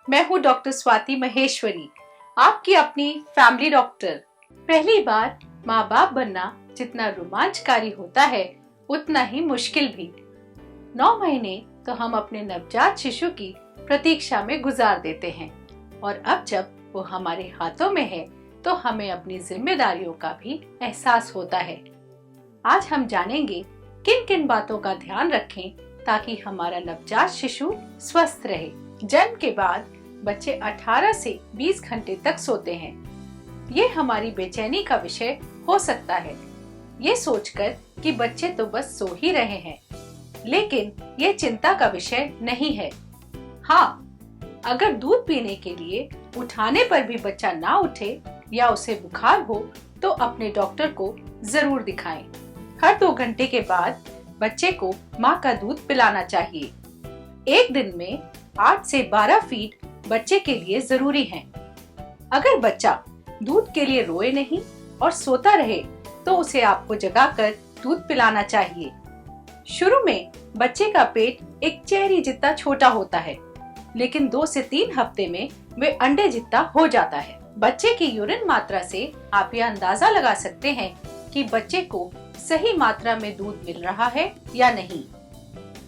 मैं हूँ डॉक्टर स्वाति महेश्वरी, आपकी अपनी फैमिली डॉक्टर। पहली बार माँ बाप बनना जितना रोमांचकारी होता है उतना ही मुश्किल भी। 9 महीने तो हम अपने नवजात शिशु की प्रतीक्षा में गुजार देते हैं और अब जब वो हमारे हाथों में है तो हमें अपनी जिम्मेदारियों का भी एहसास होता है। आज हम जानेंगे किन किन बातों का ध्यान रखें ताकि हमारा नवजात शिशु स्वस्थ रहे। जन्म के बाद बच्चे 18 से 20 घंटे तक सोते हैं। ये हमारी बेचैनी का विषय हो सकता है, ये सोचकर कि बच्चे तो बस सो ही रहे हैं, लेकिन ये चिंता का विषय नहीं है। हाँ, अगर दूध पीने के लिए उठाने पर भी बच्चा ना उठे या उसे बुखार हो तो अपने डॉक्टर को जरूर दिखाएं। हर 2 घंटे के बाद बच्चे को माँ का दूध पिलाना चाहिए। एक दिन में 8 से 12 फीड बच्चे के लिए जरूरी हैं। अगर बच्चा दूध के लिए रोए नहीं और सोता रहे तो उसे आपको जगाकर दूध पिलाना चाहिए। शुरू में बच्चे का पेट एक चेरी जितना छोटा होता है, लेकिन 2 से 3 हफ्ते में वे अंडे जितना हो जाता है। बच्चे की यूरिन मात्रा से आप यह अंदाजा लगा सकते हैं कि बच्चे को सही मात्रा में दूध मिल रहा है या नहीं।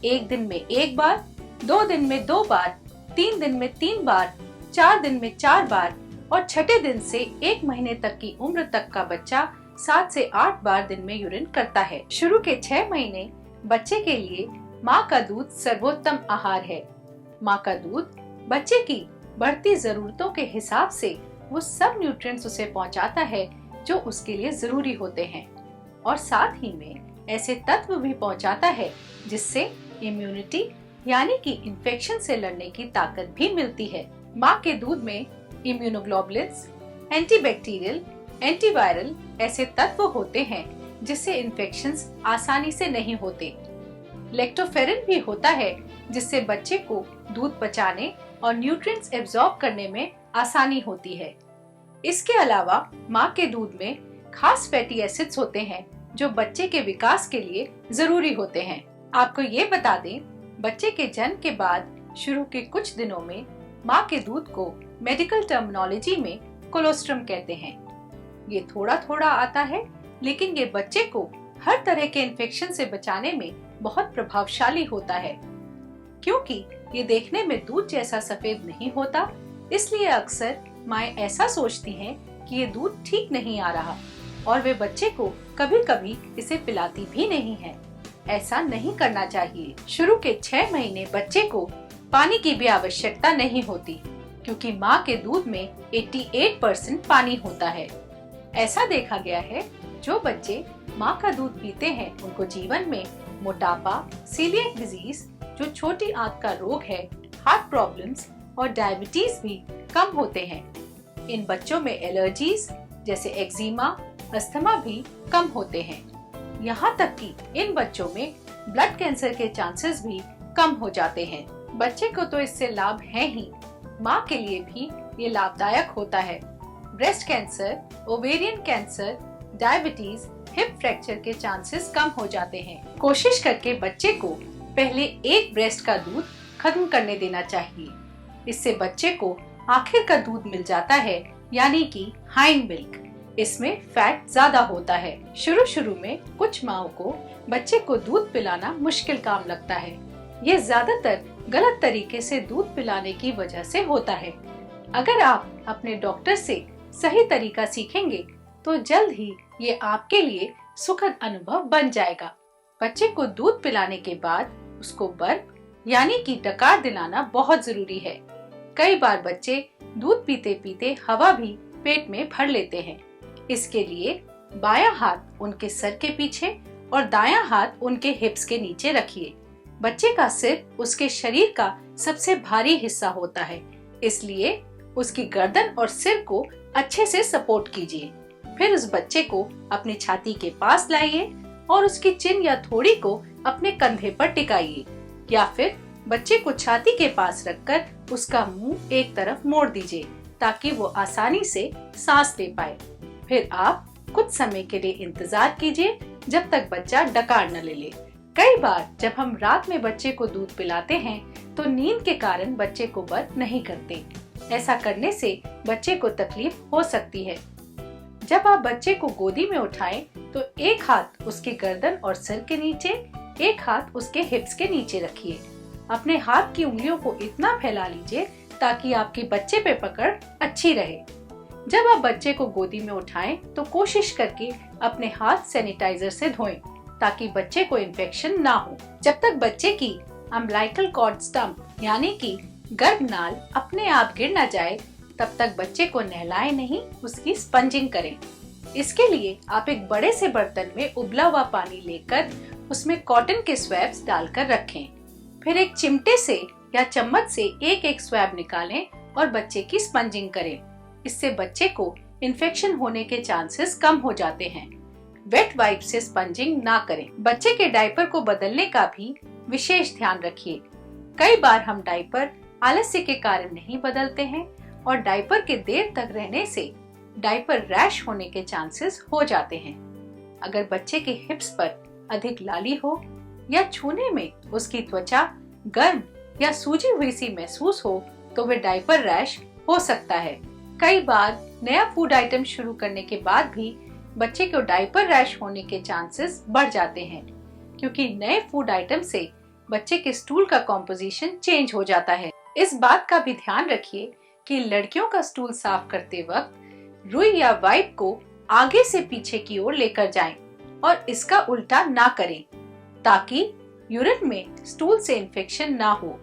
1 दिन में 1 बार, 2 दिन में 2 बार, 3 दिन में 3 बार, 4 दिन में 4 बार और छठे दिन से 1 महीने तक की उम्र तक का बच्चा 7 से 8 बार दिन में यूरिन करता है। शुरू के 6 महीने बच्चे के लिए माँ का दूध सर्वोत्तम आहार है। माँ का दूध बच्चे की बढ़ती जरूरतों के हिसाब से वो सब न्यूट्रिएंट्स उसे पहुँचाता है जो उसके लिए जरूरी होते हैं, और साथ ही में ऐसे तत्व भी पहुँचाता है जिससे इम्यूनिटी यानी कि इन्फेक्शन से लड़ने की ताकत भी मिलती है। माँ के दूध में इम्यूनोग्लोबुलिन्स, एंटीबैक्टीरियल, एंटीवायरल ऐसे तत्व होते हैं जिससे इन्फेक्शंस आसानी से नहीं होते। लैक्टोफेरिन भी होता है जिससे बच्चे को दूध पचाने और न्यूट्रिएंट्स एब्जॉर्ब करने में आसानी होती है। इसके अलावा माँ के दूध में खास फैटी एसिड्स होते हैं जो बच्चे के विकास के लिए जरूरी होते हैं। आपको ये बता दें, बच्चे के जन्म के बाद शुरू के कुछ दिनों में माँ के दूध को मेडिकल टर्मिनोलॉजी में कोलोस्ट्रम कहते हैं। ये थोड़ा थोड़ा आता है, लेकिन ये बच्चे को हर तरह के इन्फेक्शन से बचाने में बहुत प्रभावशाली होता है। क्योंकि ये देखने में दूध जैसा सफेद नहीं होता, इसलिए अक्सर माएं ऐसा सोचती हैं कि ये दूध ठीक नहीं आ रहा और वे बच्चे को कभी कभी इसे पिलाती भी नहीं है। ऐसा नहीं करना चाहिए। शुरू के 6 महीने बच्चे को पानी की भी आवश्यकता नहीं होती, क्योंकि माँ के दूध में 88% पानी होता है। ऐसा देखा गया है, जो बच्चे माँ का दूध पीते हैं उनको जीवन में मोटापा, सीलिएक डिजीज जो छोटी आंत का रोग है, हार्ट प्रॉब्लम्स और डायबिटीज भी कम होते हैं। इन बच्चों में एलर्जीज जैसे एक्जिमा, अस्थमा भी कम होते हैं। यहाँ तक कि इन बच्चों में ब्लड कैंसर के चांसेस भी कम हो जाते हैं। बच्चे को तो इससे लाभ है ही, माँ के लिए भी ये लाभदायक होता है। Breast cancer, ovarian cancer, diabetes, hip fracture के चांसेस कम हो जाते हैं। कोशिश करके बच्चे को पहले एक ब्रेस्ट का दूध खत्म करने देना चाहिए। इससे बच्चे को आखिर का दूध मिल जाता है, यानी कि हाइंड मिल्क। इसमें फैट ज्यादा होता है। शुरू में कुछ माओं को बच्चे को दूध पिलाना मुश्किल काम लगता है। ये ज्यादातर गलत तरीके से दूध पिलाने की वजह से होता है। अगर आप अपने डॉक्टर से सही तरीका सीखेंगे तो जल्द ही ये आपके लिए सुखद अनुभव बन जाएगा। बच्चे को दूध पिलाने के बाद उसको बर्प यानी कि डकार दिलाना बहुत जरूरी है। कई बार बच्चे दूध पीते पीते हवा भी पेट में भर लेते हैं। इसके लिए बायां हाथ उनके सर के पीछे और दायां हाथ उनके हिप्स के नीचे रखिए। बच्चे का सिर उसके शरीर का सबसे भारी हिस्सा होता है, इसलिए उसकी गर्दन और सिर को अच्छे से सपोर्ट कीजिए। फिर उस बच्चे को अपनी छाती के पास लाइए और उसकी चिन या थोड़ी को अपने कंधे पर टिकाइए, या फिर बच्चे को छाती के पास रखकर उसका मुंह एक तरफ मोड़ दीजिए ताकि वो आसानी से सांस ले पाए। फिर आप कुछ समय के लिए इंतजार कीजिए जब तक बच्चा डकार न ले ले। कई बार जब हम रात में बच्चे को दूध पिलाते हैं तो नींद के कारण बच्चे को बंद नहीं करते। ऐसा करने से बच्चे को तकलीफ हो सकती है। जब आप बच्चे को गोदी में उठाएं तो एक हाथ उसके गर्दन और सिर के नीचे, एक हाथ उसके हिप्स के नीचे रखिए। अपने हाथ की उंगलियों को इतना फैला लीजिए ताकि आपके बच्चे पे पकड़ अच्छी रहे। जब आप बच्चे को गोदी में उठाएं तो कोशिश करके अपने हाथ सैनिटाइजर से धोएं ताकि बच्चे को इन्फेक्शन ना हो। जब तक बच्चे की अम्बिलिकल कॉर्ड स्टम्प यानी कि गर्भनाल अपने आप गिर न जाए तब तक बच्चे को नहलाएं नहीं, उसकी स्पंजिंग करें। इसके लिए आप एक बड़े से बर्तन में उबला हुआ पानी लेकर उसमें कॉटन के स्वैब्स डालकर रखें। फिर एक चिमटे से या चम्मच से एक एक स्वैब निकालें और बच्चे की स्पंजिंग करें। इससे बच्चे को इन्फेक्शन होने के चांसेस कम हो जाते हैं। वेट वाइप से स्पंजिंग ना करें। बच्चे के डायपर को बदलने का भी विशेष ध्यान रखिए। कई बार हम डायपर आलस्य के कारण नहीं बदलते हैं और डायपर के देर तक रहने से डायपर रैश होने के चांसेस हो जाते हैं। अगर बच्चे के हिप्स पर अधिक लाली हो या छूने में उसकी त्वचा गर्म या सूजी हुई सी महसूस हो तो वे डायपर रैश हो सकता है। कई बार नया फूड आइटम शुरू करने के बाद भी बच्चे को डायपर रैश होने के चांसेस बढ़ जाते हैं, क्योंकि नए फूड आइटम से बच्चे के स्टूल का कॉम्पोजिशन चेंज हो जाता है। इस बात का भी ध्यान रखिए कि लड़कियों का स्टूल साफ करते वक्त रुई या वाइप को आगे से पीछे की ओर लेकर जाएं और इसका उल्टा ना करें ताकि यूरिन में स्टूल से इन्फेक्शन ना हो।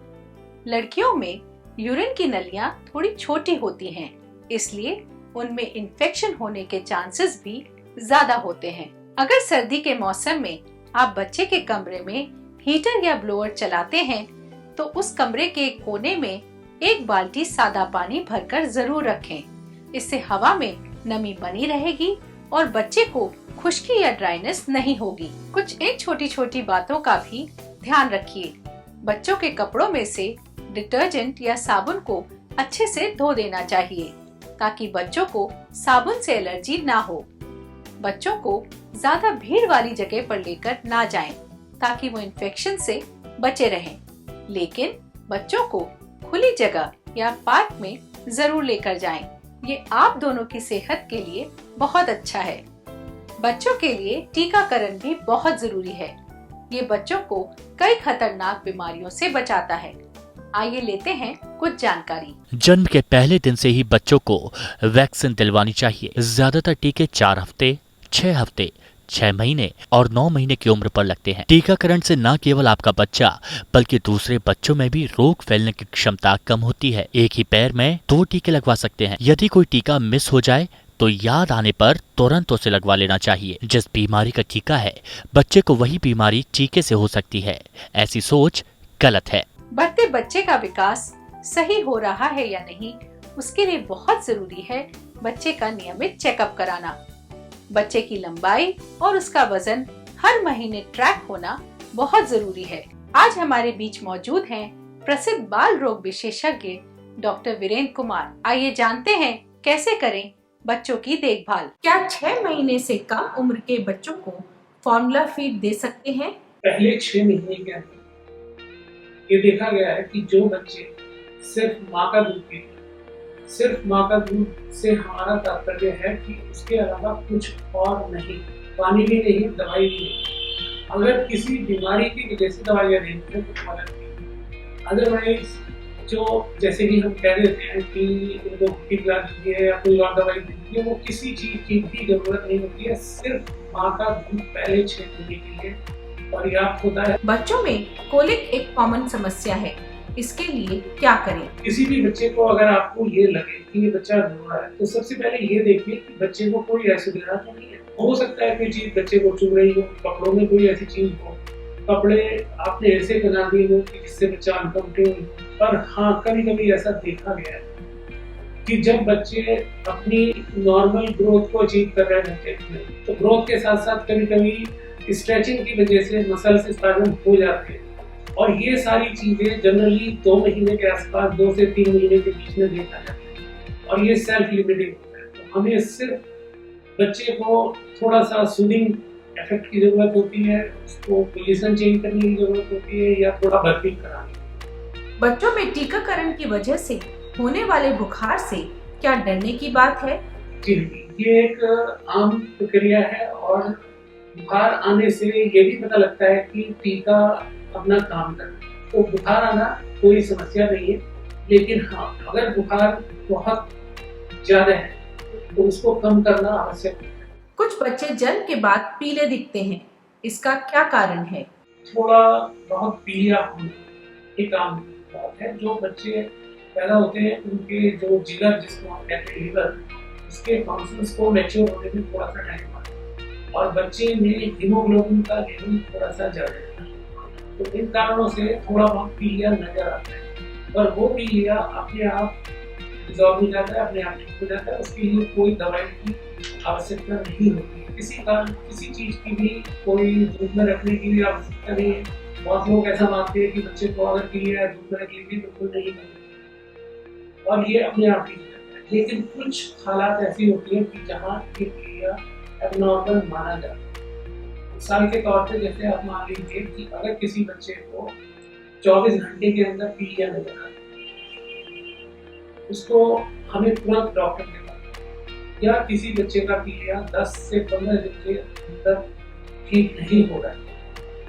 लड़कियों में यूरिन की नलियां थोड़ी छोटी होती हैं, इसलिए उनमें इन्फेक्शन होने के चांसेस भी ज्यादा होते हैं। अगर सर्दी के मौसम में आप बच्चे के कमरे में हीटर या ब्लोअर चलाते हैं तो उस कमरे के कोने में एक बाल्टी सादा पानी भरकर जरूर रखें। इससे हवा में नमी बनी रहेगी और बच्चे को खुश्की या ड्राइनेस नहीं होगी। कुछ एक छोटी छोटी बातों का भी ध्यान रखिए। बच्चों के कपड़ों में से डिटर्जेंट या साबुन को अच्छे से धो देना चाहिए ताकि बच्चों को साबुन से एलर्जी ना हो। बच्चों को ज्यादा भीड़ वाली जगह पर लेकर ना जाएं ताकि वो इन्फेक्शन से बचे रहें। लेकिन बच्चों को खुली जगह या पार्क में जरूर लेकर जाएं। ये आप दोनों की सेहत के लिए बहुत अच्छा है। बच्चों के लिए टीकाकरण भी बहुत जरूरी है। ये बच्चों को कई खतरनाक बीमारियों से बचाता है। आइए लेते हैं कुछ जानकारी। जन्म के पहले दिन से ही बच्चों को वैक्सीन दिलवानी चाहिए। ज्यादातर टीके 4 हफ्ते, 6 हफ्ते, 6 महीने और 9 महीने की उम्र पर लगते हैं। टीकाकरण से न केवल आपका बच्चा बल्कि दूसरे बच्चों में भी रोग फैलने की क्षमता कम होती है। एक ही पैर में 2 टीके लगवा सकते हैं। यदि कोई टीका मिस हो जाए तो याद आने पर तुरंत उसे लगवा लेना चाहिए। जिस बीमारी का टीका है बच्चे को वही बीमारी टीके से हो सकती है। ऐसी सोच गलत है। बढ़ते बच्चे का विकास सही हो रहा है या नहीं, उसके लिए बहुत जरूरी है बच्चे का नियमित चेकअप कराना। बच्चे की लंबाई और उसका वजन हर महीने ट्रैक होना बहुत जरूरी है। आज हमारे बीच मौजूद हैं प्रसिद्ध बाल रोग विशेषज्ञ डॉक्टर वीरेंद्र कुमार। आइए जानते हैं कैसे करें बच्चों की देखभाल। क्या 6 महीने से कम उम्र के बच्चों को फॉर्मूला फीड दे सकते हैं? पहले 6 महीने के अंदर ये देखा गया है कि जो बच्चे सिर्फ माँ का दूध पीते हैं, सिर्फ माँ का दूध से हमारा तात्पर्य है कि उसके अलावा कुछ और नहीं, पानी भी नहीं, दवाई भी नहीं। अगर किसी बीमारी की वजह से दवाइयाँ देनी है तो मदद नहीं। अदरवाइज जो जैसे कि हम कह देते हैं कि उनको भूखी पिला दीजिए या कोई और दवाई दे दीजिए, वो किसी चीज की भी जरूरत नहीं होती है। सिर्फ माँ का दूध पहले 6 महीने के लिए पर्याप्त होता है। बच्चों में कोलिक एक कॉमन समस्या है, इसके लिए क्या करें? किसी भी बच्चे को अगर आपको ये लगे कि ये बच्चा रो रहा है तो सबसे पहले ये देखिए कि बच्चे को कोई एसिडिटी तो नहीं है। हो सकता है कोई चीज बच्चे को चुभ रही हो, कपड़ों में कोई ऐसी चीज हो, कपड़े आपने ऐसे बना दिए हो कि जिससे बच्चा अनकंफर्टेबल हो। पर हाँ, कभी कभी ऐसा देखा गया है कि जब बच्चे अपनी नॉर्मल ग्रोथ को अचीव कर रहे होते हैं तो ग्रोथ के साथ साथ कभी कभी स्ट्रेचिंग की वजह से मसल्स स्पैज़म हो जाते हैं। और ये सारी चीजें जनरली 2 महीने के आसपास, 2 से 3 महीने के बीच में देखा जाता है और ये सेल्फ लिमिटिंग होता है। तो हमें सिर्फ बच्चे को थोड़ा सा सूदिंग इफेक्ट की जरूरत होती है, उसको पोजीशन चेंज करने की जरूरत होती है या थोड़ा बर्पिंग कराने। बच्चों में टीकाकरण की वजह से होने वाले बुखार से क्या डरने की बात है? जी नहीं, ये एक आम प्रक्रिया है और बुखार आने से ये भी पता लगता है कि टीका अपना काम कर रहा है। तो बुखार आना कोई समस्या नहीं है, लेकिन हाँ, अगर बुखार बहुत ज्यादा है तो उसको कम करना आवश्यक है। कुछ बच्चे जन्म के बाद पीले दिखते हैं, इसका क्या कारण है? थोड़ा बहुत पीलिया होना एक आम बात है। जो बच्चे पैदा होते हैं उनके जो जिगर, जिसको हम कहते हैं लिवर, इसके फंक्शंस को मैच्योर होने में थोड़ा सा टाइम लगता है और बच्चे में हीमोग्लोबिन का लेवल थोड़ा सा ज्यादा है, तो इन कारणों से थोड़ा बहुत पीलिया नजर आता है। पर वो पीलिया अपने आप रिजॉल्व हो जाता है, अपने आप ठीक हो जाता है, उसके लिए कोई दवाई की आवश्यकता नहीं होती। किसी चीज की भी कोई दूध में रखने की भी आवश्यकता नहीं है। बहुत लोग ऐसा मानते हैं कि बच्चे को अगर पीलिया दूध में रख लेंगे बिल्कुल नहीं करते और ये अपने आप ही जाता है। लेकिन कुछ हालात ऐसी होती है कि जहाँ ये पीलिया एबनॉर्मल माना जाता है। मिसाल के तौर पे जैसे आप मान लीजिए कि अगर किसी बच्चे को 24 घंटे के अंदर पीलिया नजर आता है, उसको हमें तुरंत डॉक्टर के पास, या किसी बच्चे का पीलिया 10 से 15 दिन के अंदर ठीक नहीं हो रहा है,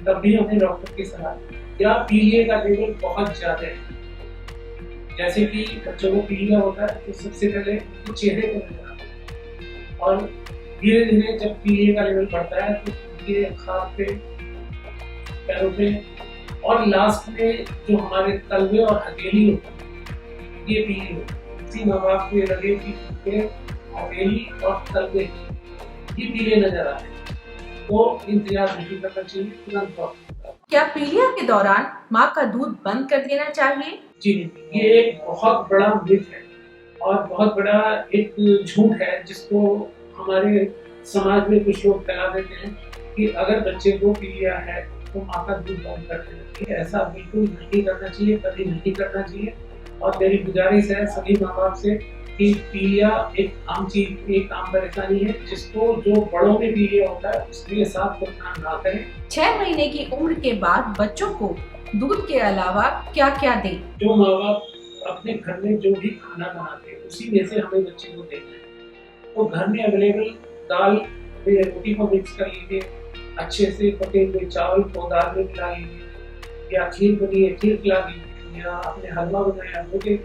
तब भी हमें डॉक्टर की सलाह, या पीलिया का लेवल बहुत ज्यादा है, जैसे कि बच्चों को पीलिया होता है तो सबसे पहले उनके चेहरे पर नजर आता है और धीरे धीरे जब पीलिया का लेवल बढ़ता है तो उनके हाथ पे, पैरों पे और लास्ट में जो हमारे तलवे और हथेली होता है ये पीली होती है। किसी माँ बाप को ये लगे कि उनके हथेली और तलवे ये पीले नजर आते हैं तो इंतजार नहीं करना चाहिए, तुरंत डॉक्टर। क्या पीलिया के दौरान माँ का दूध बंद कर देना चाहिए? जी नहीं, ये एक बहुत बड़ा मिथ है और बहुत बड़ा एक झूठ है जिसको हमारे समाज में कुछ लोग फैला देते हैं कि अगर बच्चे को पीलिया है तो माँ का दूध बंद कर देना चाहिए। ऐसा बिल्कुल नहीं करना चाहिए, कभी नहीं करना चाहिए। और मेरी गुजारिश है सभी माँ बाप से कि पीलिया एक आम चीज, एक आम परेशानी है जिसको जो बड़ों में पीलिया होता है उसके साथ तुलना ना करें। 6 महीने की उम्र के बाद बच्चों को दूध के अलावा क्या क्या दें? जो माँ बाप अपने घर में जो भी खाना बनाते हैं उसी में से हमें बच्चे को देना है। तो घर में अवेलेबल दाल में रोटी को मिक्स कर लीजिए, अच्छे से पके हुए चावल को दाल में मिला लीजिए, या खीर बनी है खीर खिला लीजिए, या आपने हलवा बनाया वो दे।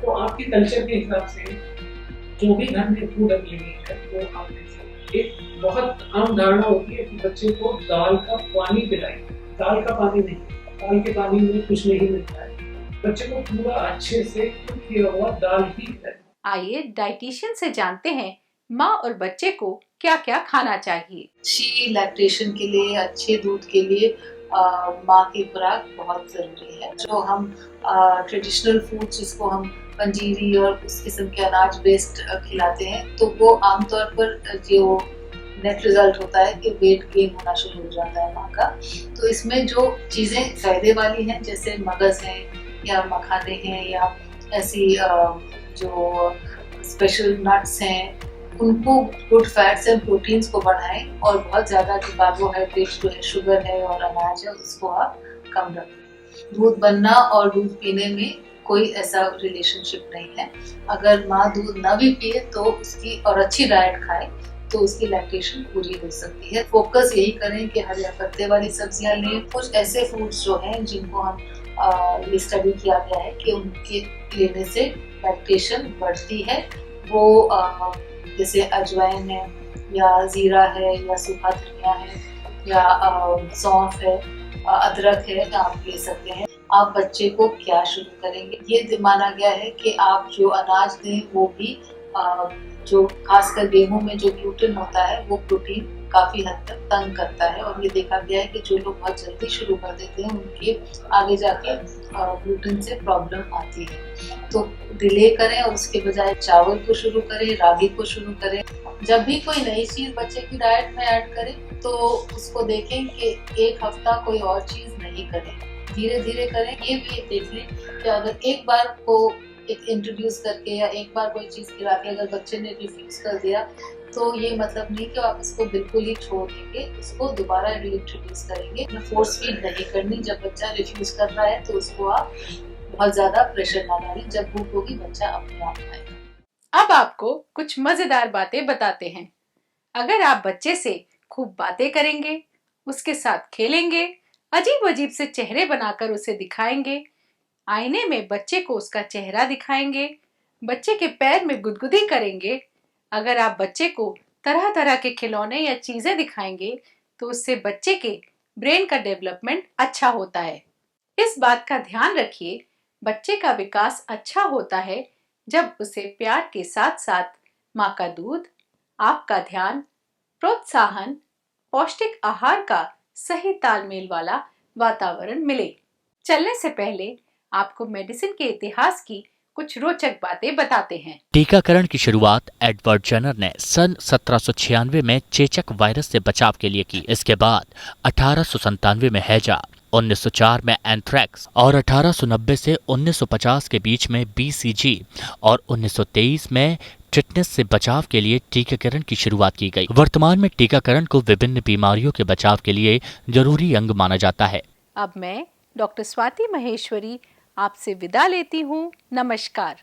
तो आपके कल्चर के हिसाब से जो भी घर में फूड अवेलेबल है वो आप दे सकते। एक बहुत आम धारणा होती है कि बच्चे को दाल का पानी पिलाएं। दाल का पानी नहीं, दाल के पानी में कुछ नहीं मिलता है। बच्चे को पूरा अच्छे से कुक किया हुआ दाल ही है। आइए डाइटिशियन से जानते हैं माँ और बच्चे को क्या क्या खाना चाहिए। अच्छी लैक्टेशन के लिए, अच्छे दूध के लिए माँ की खुराक बहुत ज़रूरी है। जो हम ट्रेडिशनल फूड जिसको हम पंजीरी और उस किस्म के अनाज बेस्ड खिलाते हैं तो वो आमतौर पर जो नेट रिजल्ट होता है कि वेट गेन होना शुरू हो जाता है माँ का। तो इसमें जो चीज़ें फायदे वाली हैं जैसे मगज़ हैं या मखाने हैं या ऐसी जो स्पेशल नट्स हैं, उनको गुड फैट्स एंड प्रोटीन्स को बढ़ाएं और बहुत ज़्यादा जो कार्बोहाइड्रेट्स जो है, शुगर है और अनाज है उसको आप कम रखें। दूध बनना और दूध पीने में कोई ऐसा रिलेशनशिप नहीं है। अगर माँ दूध ना भी पिए तो उसकी और अच्छी डाइट खाए तो उसकी लैक्टेशन पूरी हो सकती है। फोकस यही करें कि हरे पत्ते वाली सब्जियां लें। कुछ ऐसे फूड्स जो हैं जिनको हम ये स्टडी किया गया है कि उनके लेने से लैक्टेशन बढ़ती है, वो जैसे अजवाइन है या जीरा है या सूखा धनिया है या सौंफ है, अदरक है, आप ले सकते हैं। आप बच्चे को क्या शुरू करेंगे, ये माना गया है कि आप जो अनाज दें वो भी जो खासकर गेहूं में जो ग्लूटेन होता है वो प्रोटीन काफी हद तक तंग करता है और ये देखा गया है कि जो लोग बहुत जल्दी शुरू कर देते हैं उनके आगे जाके ग्लूटेन से प्रॉब्लम आती है। तो डिले करें और उसके बजाय चावल को शुरू करें, रागी को शुरू करें। जब भी कोई नई चीज बच्चे की डाइट में ऐड करें तो उसको देखें कि एक हफ्ता कोई और चीज नहीं करें, धीरे धीरे करें। ये भी देख लें कि अगर एक बार को एक इंट्रोड्यूस करके या एक बार कोई चीज़ खिला के अगर बच्चे ने रिफ्यूज कर दिया तो ये मतलब नहीं कि आप इसको बिल्कुल ही छोड़ देंगे, उसको दोबारा रीइंट्रोड्यूस करेंगे। फोर्स फीड नहीं करनी, जब बच्चा रिफ्यूज कर रहा है तो उसको आप बहुत ज्यादा प्रेशर ना डालें। जब भूख होगी बच्चा अपने आप खाएगा। अब आपको कुछ मजेदार बातें बताते हैं। अगर आप बच्चे से खूब बातें करेंगे, उसके साथ खेलेंगे, अजीब अजीब से चेहरे बनाकर उसे दिखाएंगे, आईने में बच्चे को उसका चेहरा दिखाएंगे, बच्चे के पैर में गुदगुदी करेंगे, अगर आप बच्चे को तरह तरह के खिलौने या चीजें दिखाएंगे तो उससे बच्चे के ब्रेन का डेवलपमेंट अच्छा होता है। इस बात का ध्यान रखिए, बच्चे का विकास अच्छा होता है जब उसे प्यार के साथ साथ माँ का दूध, आपका ध्यान, प्रोत्साहन, पौष्टिक आहार का सही तालमेल वाला वातावरण मिले। चलने से पहले आपको मेडिसिन के इतिहास की कुछ रोचक बातें बताते हैं। टीकाकरण की शुरुआत एडवर्ड जेनर ने सन 1796 में चेचक वायरस से बचाव के लिए की। इसके बाद 1897 में हैजा, 1904 में एंथ्रैक्स और 1890 से 1950 के बीच में BCG और 1923 में टिटनेस से बचाव के लिए टीकाकरण की शुरुआत की गई। वर्तमान में टीकाकरण को विभिन्न बीमारियों के बचाव के लिए जरूरी अंग माना जाता है। अब मैं डॉक्टर स्वाति महेश्वरी आपसे विदा लेती हूँ। नमस्कार।